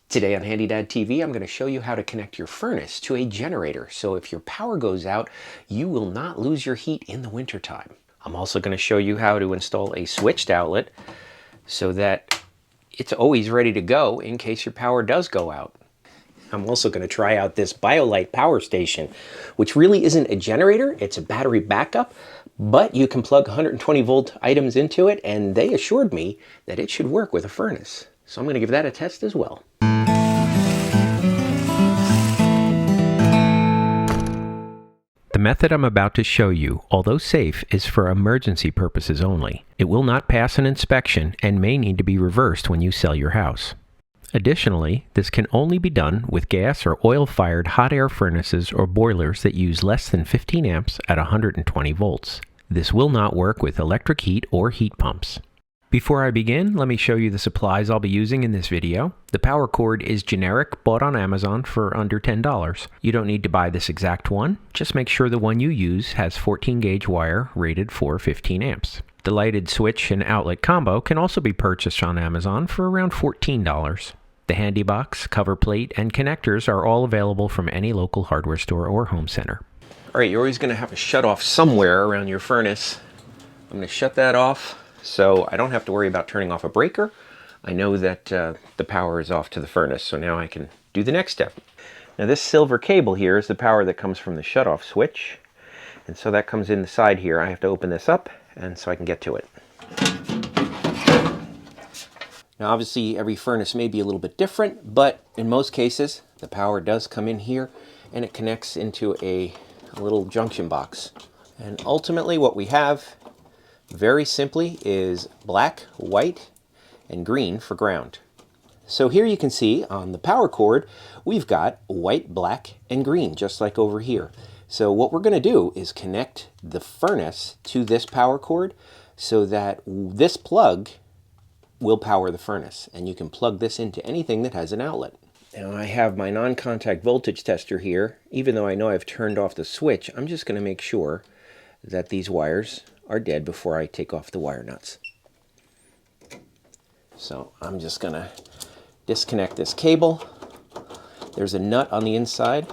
Today on HandyDadTV, I'm going to show you how to connect your furnace to a generator, so if your power goes out, you will not lose your heat in the wintertime. I'm also going to show you how to install a switched outlet so that it's always ready to go in case your power does go out. I'm also going to try out this BioLite power station, which really isn't a generator, it's a battery backup, but you can plug 120 volt items into it, and they assured me that it should work with a furnace. So I'm going to give that a test as well. The method I'm about to show you, although safe, is for emergency purposes only. It will not pass an inspection and may need to be reversed when you sell your house. Additionally, this can only be done with gas or oil-fired hot air furnaces or boilers that use less than 15 amps at 120 volts. This will not work with electric heat or heat pumps. Before I begin, let me show you the supplies I'll be using in this video. The power cord is generic, bought on Amazon for under $10. You don't need to buy this exact one, just make sure the one you use has 14 gauge wire rated for 15 amps. The lighted switch and outlet combo can also be purchased on Amazon for around $14. The handy box, cover plate, and connectors are all available from any local hardware store or home center. Alright, you're always going to have a shut off somewhere around your furnace. I'm going to shut that off so I don't have to worry about turning off a breaker. I know that the power is off to the furnace, so now I can do the next step. Now this silver cable here is the power that comes from the shut-off switch, and so that comes in the side here. I have to open this up and so I can get to it. Now obviously every furnace may be a little bit different, but in most cases the power does come in here and it connects into a little junction box. And ultimately what we have, very simply, is black, white, and green for ground. So here you can see on the power cord, we've got white, black, and green, just like over here. So what we're going to do is connect the furnace to this power cord so that this plug will power the furnace. And you can plug this into anything that has an outlet. Now I have my non-contact voltage tester here. Even though I know I've turned off the switch, I'm just going to make sure that these wires are dead before I take off the wire nuts. So I'm just going to disconnect this cable. There's a nut on the inside.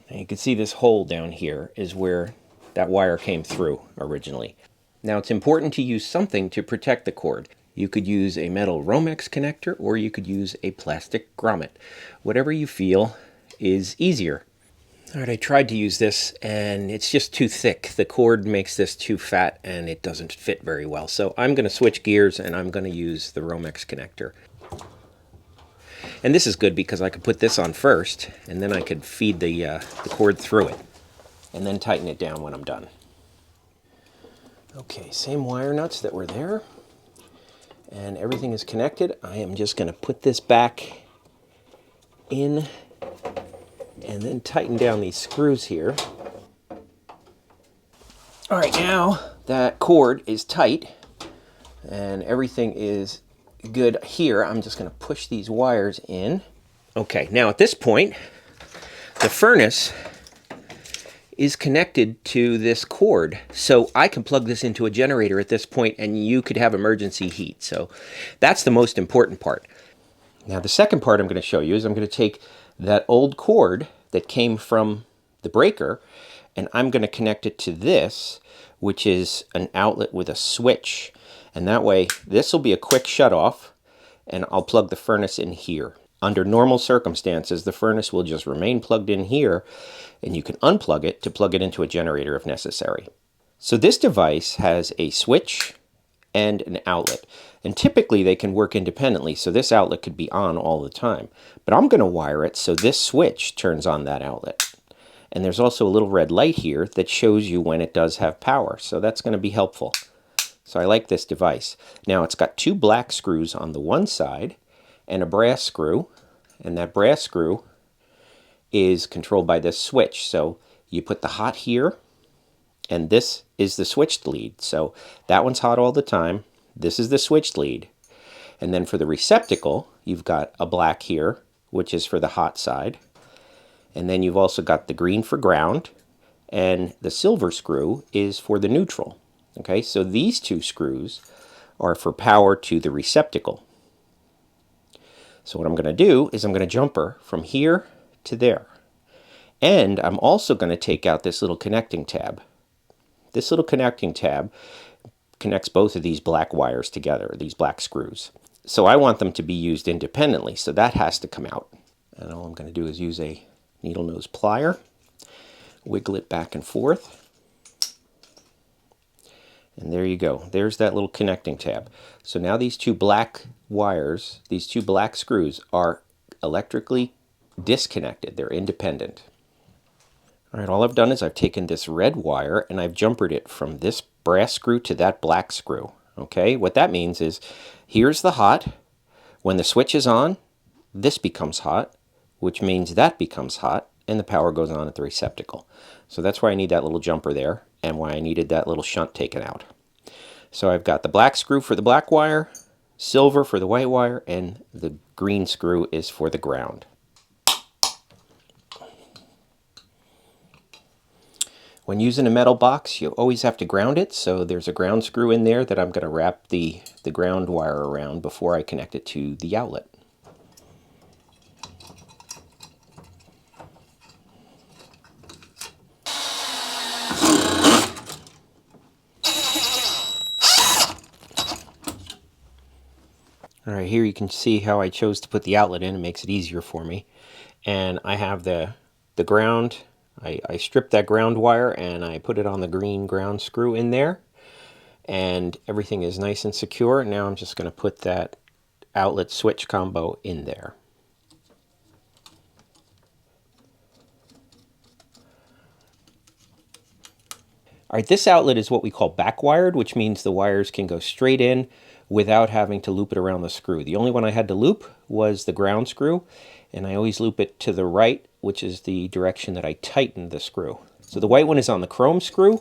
And you can see this hole down here is where that wire came through originally. Now it's important to use something to protect the cord. You could use a metal Romex connector or you could use a plastic grommet. Whatever you feel is easier. Alright, I tried to use this and it's just too thick. The cord makes this too fat and it doesn't fit very well. So I'm going to switch gears and I'm going to use the Romex connector. And this is good because I could put this on first and then I could feed the cord through it and then tighten it down when I'm done. Okay, same wire nuts that were there and everything is connected. I am just going to put this back in and then tighten down these screws here. All right, now that cord is tight and everything is good here, I'm just going to push these wires in. Okay, now at this point, the furnace is connected to this cord. So I can plug this into a generator at this point and you could have emergency heat. So that's the most important part. Now the second part I'm going to show you is I'm going to take that old cord that came from the breaker and I'm going to connect it to this, which is an outlet with a switch. And that way this will be a quick shut off and I'll plug the furnace in here. Under normal circumstances, the furnace will just remain plugged in here and you can unplug it to plug it into a generator if necessary. So this device has a switch and an outlet. And typically they can work independently, so this outlet could be on all the time. But I'm going to wire it so this switch turns on that outlet. And there's also a little red light here that shows you when it does have power, so that's going to be helpful. So I like this device. Now it's got two black screws on the one side and a brass screw, and that brass screw is controlled by this switch. So you put the hot here, and this is the switched lead. So that one's hot all the time. This is the switched lead. And then for the receptacle, you've got a black here, which is for the hot side. And then you've also got the green for ground, and the silver screw is for the neutral. Okay, so these two screws are for power to the receptacle. So what I'm going to do is I'm going to jumper from here to there. And I'm also going to take out this little connecting tab. This little connecting tab connects both of these black wires together, these black screws. So I want them to be used independently, so that has to come out. And all I'm going to do is use a needle nose plier, wiggle it back and forth. And there you go. There's that little connecting tab. So now these two black wires, these two black screws are electrically disconnected. They're independent. All right, all I've done is I've taken this red wire and I've jumpered it from this brass screw to that black screw. Okay, what that means is here's the hot. When the switch is on, this becomes hot, which means that becomes hot, and the power goes on at the receptacle. So that's why I need that little jumper there, and why I needed that little shunt taken out. So I've got the black screw for the black wire, silver for the white wire, and the green screw is for the ground. When using a metal box, you always have to ground it, so there's a ground screw in there that I'm going to wrap the ground wire around before I connect it to the outlet. All right, here you can see how I chose to put the outlet in. It makes it easier for me. And I have the ground. I stripped that ground wire and I put it on the green ground screw in there. And everything is nice and secure. Now I'm just going to put that outlet switch combo in there. All right, this outlet is what we call back-wired, which means the wires can go straight in without having to loop it around the screw. The only one I had to loop was the ground screw, and I always loop it to the right, which is the direction that I tighten the screw. So the white one is on the chrome screw,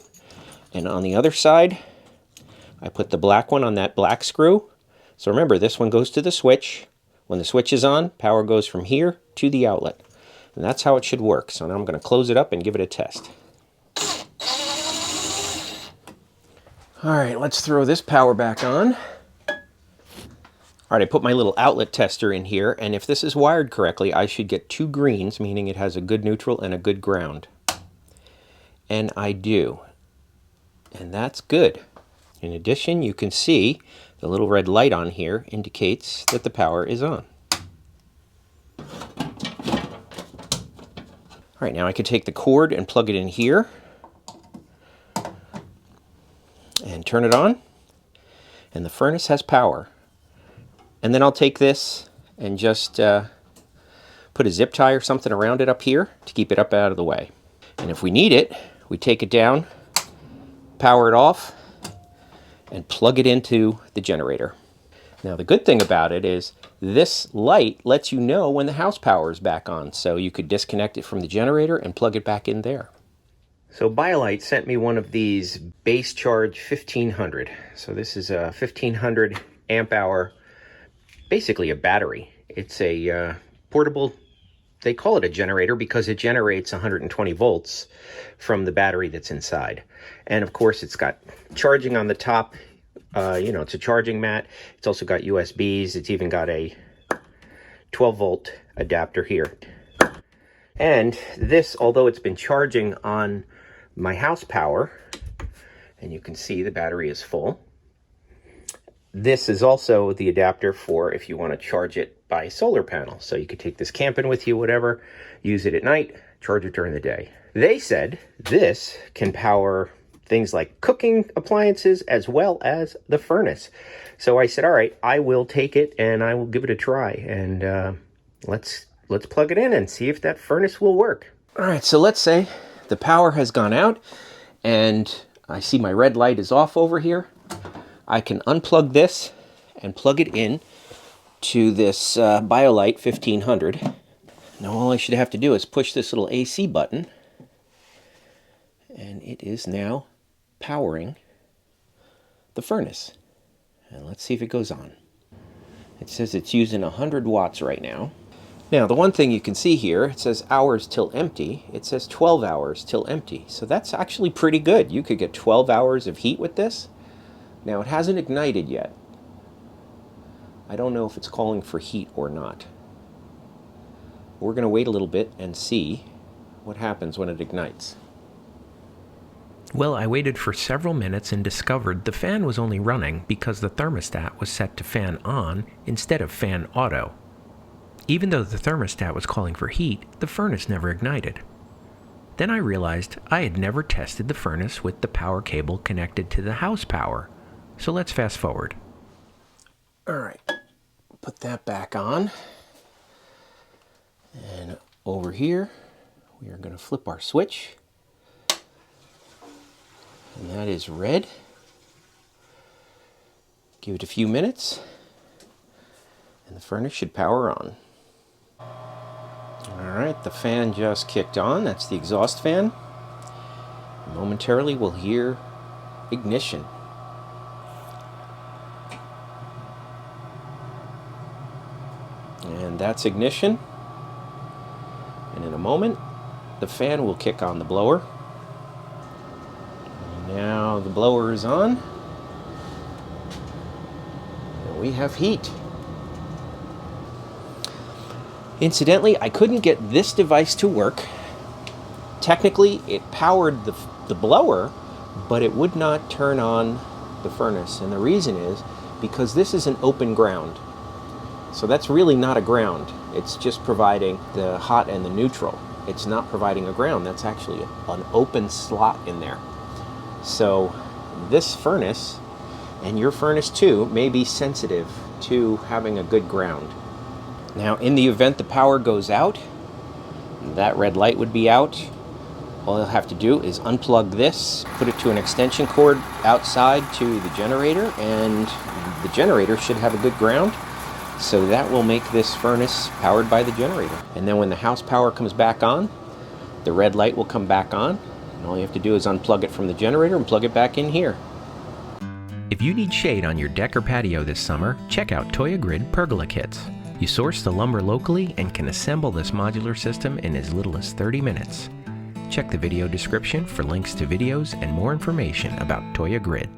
and on the other side, I put the black one on that black screw. So remember, this one goes to the switch. When the switch is on, power goes from here to the outlet. And that's how it should work. So now I'm going to close it up and give it a test. All right, let's throw this power back on. All right, I put my little outlet tester in here, and if this is wired correctly, I should get 2 greens, meaning it has a good neutral and a good ground. And I do. And that's good. In addition, you can see the little red light on here indicates that the power is on. All right, now I can take the cord and plug it in here and turn it on, and the furnace has power. And then I'll take this and just put a zip tie or something around it up here to keep it up out of the way. And if we need it, we take it down, power it off, and plug it into the generator. Now the good thing about it is this light lets you know when the house power is back on, so you could disconnect it from the generator and plug it back in there. So BioLite sent me one of these BaseCharge 1500. So this is a 1500 amp hour, basically a battery. It's a portable, they call it a generator because it generates 120 volts from the battery that's inside. And of course it's got charging on the top, it's a charging mat. It's also got USBs. It's even got a 12 volt adapter here. And this, although it's been charging on my house power, and you can see the battery is full, this is also the adapter for if you want to charge it by solar panel. So you could take this camping with you, whatever, use it at night, charge it during the day. They said this can power things like cooking appliances as well as the furnace. So I said, all right, I will take it and I will give it a try. And let's plug it in and see if that furnace will work. All right, so let's say the power has gone out and I see my red light is off over here. I can unplug this and plug it in to this BioLite 1500. Now all I should have to do is push this little AC button, and it is now powering the furnace. And let's see if it goes on. It says it's using 100 watts right now. Now the one thing you can see here, it says hours till empty. It says 12 hours till empty. So that's actually pretty good. You could get 12 hours of heat with this. Now it hasn't ignited yet. I don't know if it's calling for heat or not. we're going to wait a little bit and see what happens when it ignites. Well, I waited for several minutes and discovered the fan was only running because the thermostat was set to fan on instead of fan auto. Even though the thermostat was calling for heat, the furnace never ignited. Then I realized I had never tested the furnace with the power cable connected to the house power. So let's fast forward. All right, put that back on. And over here, we are going to flip our switch. And that is red. Give it a few minutes, and the furnace should power on. All right, the fan just kicked on. That's the exhaust fan. Momentarily, we'll hear ignition. And that's ignition. And in a moment, the fan will kick on the blower. Now the blower is on, and we have heat. Incidentally, I couldn't get this device to work. Technically, it powered the blower, but it would not turn on the furnace. And the reason is because this is an open ground. So that's really not a ground. It's just providing the hot and the neutral. It's not providing a ground. That's actually an open slot in there. So this furnace, and your furnace too, may be sensitive to having a good ground. Now, in the event the power goes out, that red light would be out. All you'll have to do is unplug this, put it to an extension cord outside to the generator, and the generator should have a good ground. So that will make this furnace powered by the generator. And then when the house power comes back on, the red light will come back on. And all you have to do is unplug it from the generator and plug it back in here. If you need shade on your deck or patio this summer, check out Toya Grid Pergola Kits. You source the lumber locally and can assemble this modular system in as little as 30 minutes. Check the video description for links to videos and more information about Toya Grid.